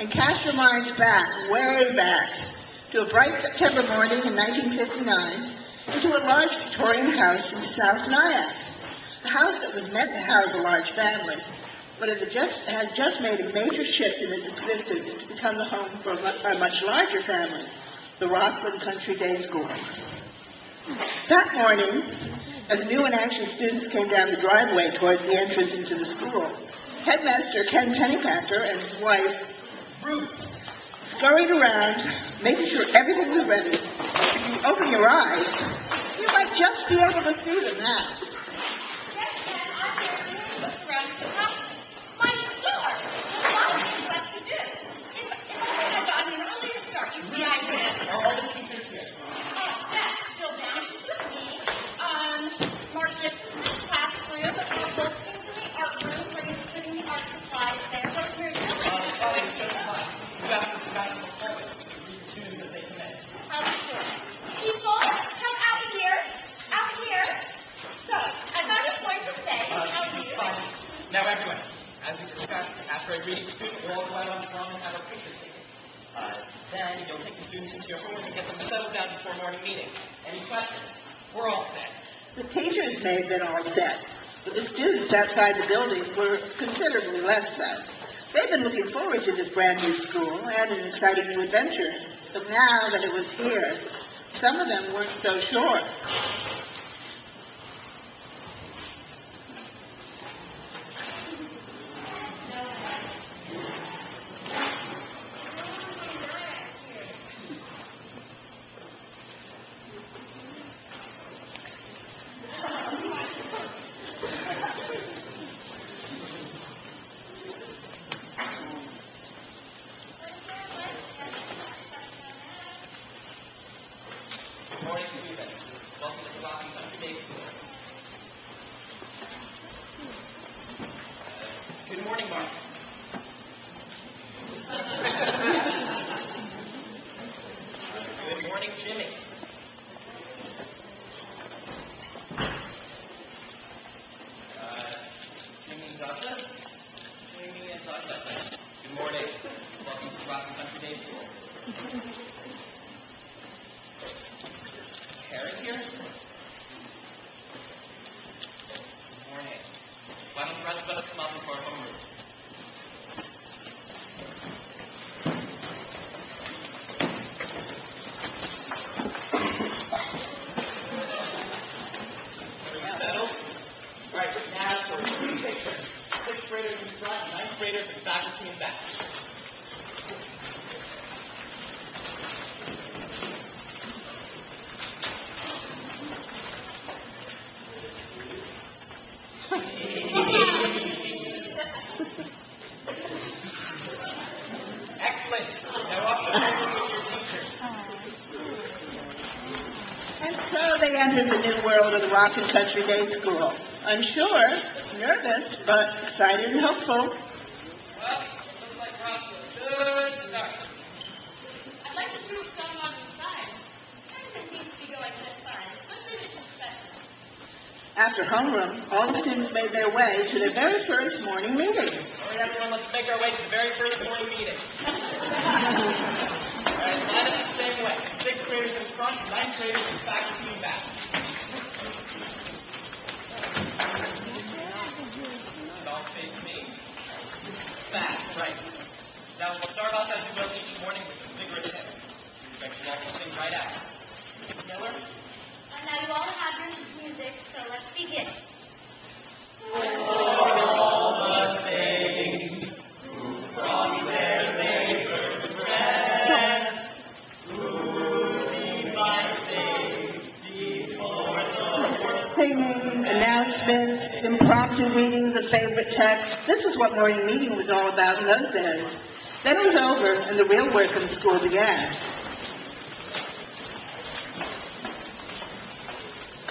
and cast your minds back, way back, to a bright September morning in 1959, into a large Victorian house in South Nyack. A house that was meant to house a large family, but it had just made a major shift in its existence to become the home for a much larger family, the Rockland Country Day School. That morning, as new and anxious students came down the driveway towards the entrance into the school, Headmaster Ken Pennypacker and his wife, Ruth, scurried around, making sure everything was ready. If you open your eyes, you might just be able to see them now. Now everyone, as we discussed, after I read each student, we'll all go out on the lawn and have our picture taken. Then you'll take the students into your room and get them settled down before morning meeting. Any questions? We're all set. The teachers may have been all set, but the students outside the building were considerably less so. They've been looking forward to this brand new school and an exciting new adventure. But now that it was here, some of them weren't so sure. Good morning, students. Welcome to the Rockland Country Day School. Good morning, Mark. Good morning, Jimmy. Jimmy and Douglas. Jimmy and Douglas. Good morning. Welcome to the Rockland Country Day School. Karen here? Good morning. Why don't the rest of us come up into our homerooms? Are you settled? All right, now for a group picture. 6th graders in front, 9th graders, and faculty in back. Excellent. Now off to home with your teachers. And so they entered the new world of the Rockland Country Day School. Unsure, nervous, but excited and hopeful. Well, looks like we're off to a good start. I'd like to see what's going on inside. Everything seems to be going just fine. Let's see if it's special. After homeroom, all the students made their way to their very first morning meeting. All right, everyone, let's make our way to the very first morning meeting. All right, line up the same way. 6th graders in front, 9th graders and faculty in back. All face me. Fast, right. Now we'll start off as we will each morning with a vigorous hymn. We expect you all to sing right out. Mrs. Miller? Now you all have your music, so let's begin. All the things who from their labors rest, who divine faith before the world. Singing, announcements, impromptu readings of favorite texts. This was what morning meeting was all about in those days. Then it was over and the real work of the school began.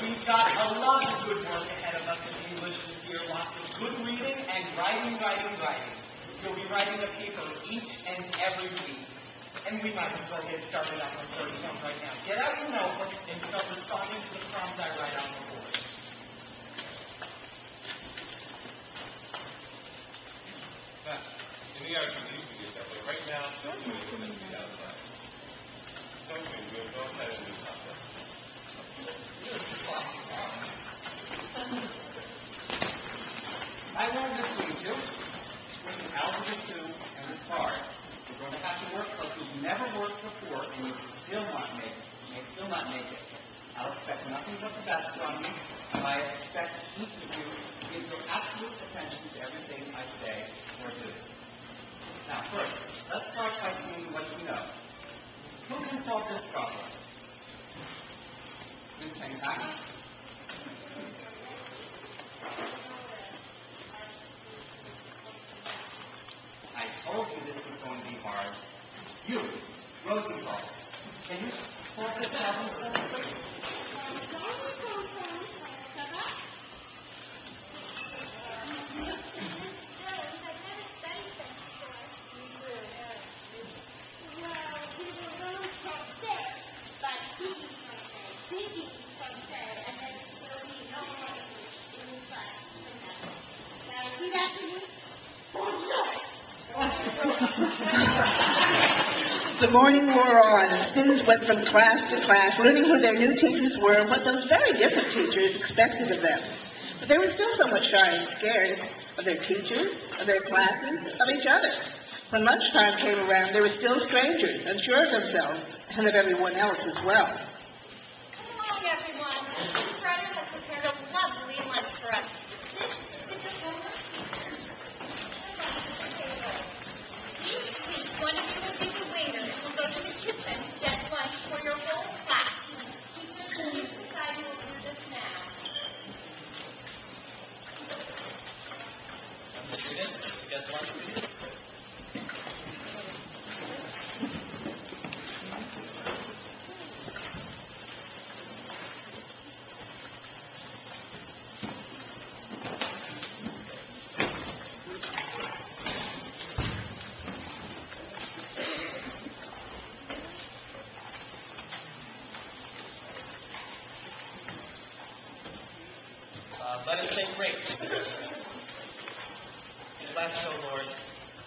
We've got a lot of good work ahead of us in English this year. Lots of good reading and writing. You'll be writing a paper each and every week. And we might as well get started on the first one right now. Get out your notebooks and start responding to the prompts I write on the board. Now, in the RCDS, right now, I won't mislead you. This is Algebra 2, and it's hard. You're going to have to work like you've never worked before, and you still not make it. You may still not make it. I'll expect nothing but the best from you, and I expect each of you to give your absolute attention to everything I say or do. Now, first, let's start by seeing what you know. Who can solve this problem? Ruth and Ken. I told you this was going to be hard. You, Rosenthal, can you solve this problem for me, please? The morning wore on. Students went from class to class, learning who their new teachers were and what those very different teachers expected of them. But they were still somewhat shy and scared of their teachers, of their classes, of each other. When lunchtime came around, they were still strangers, unsure of themselves and of everyone else as well. Come along, everyone. Mr. Carter has prepared a lovely lunch for us. This is your homework. Each week, one of you will be the waiter and will go to the kitchen to get lunch for your whole class. Teachers, please decide who will do this now. Students, get lunch, please. Let us say grace. Bless, O Lord,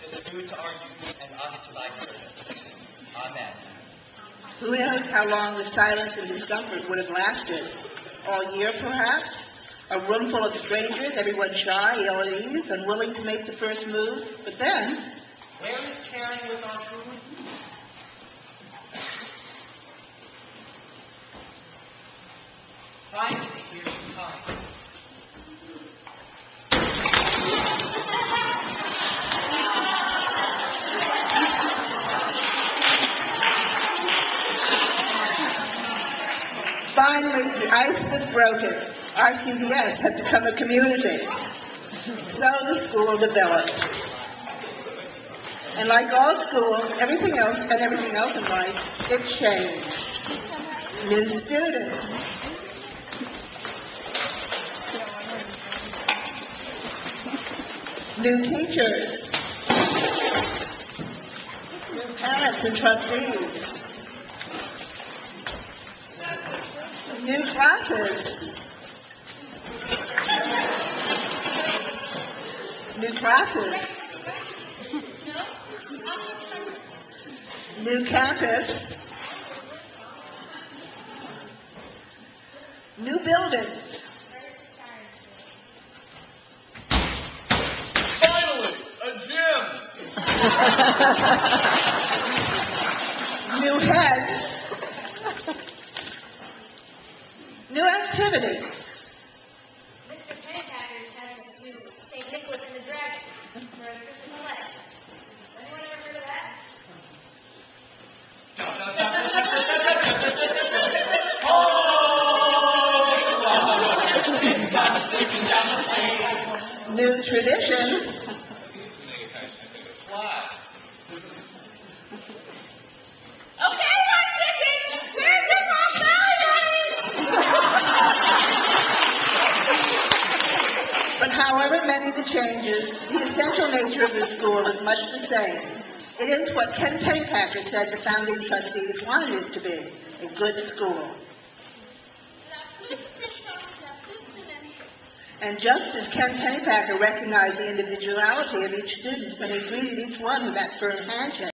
this food to our use and us to thy service. Amen. Who knows how long the silence and discomfort would have lasted? All year, perhaps? A room full of strangers, everyone shy, ill at ease, unwilling to make the first move. But then, Where is caring with our food? Finally, here she comes. finally, the ice was broken. RCDS had become a community. So the school developed. And like all schools, everything else in life, it changed. New students. New teachers. New parents and trustees. New classes. New classes. New campus. New buildings. Finally, a gym! New heads. New activities. Mr. Pennypacker is having us do St. Nicholas and the Dragon for a Christmas play. Has anyone ever heard of that? New traditions. Okay, hot chicken! Where's the But however many the changes, the essential nature of the school is much the same. It is what Ken Pennypacker said the founding trustees wanted it to be, a good school. And just as Ken Pennypacker recognized the individuality of each student when he greeted each one with that firm handshake,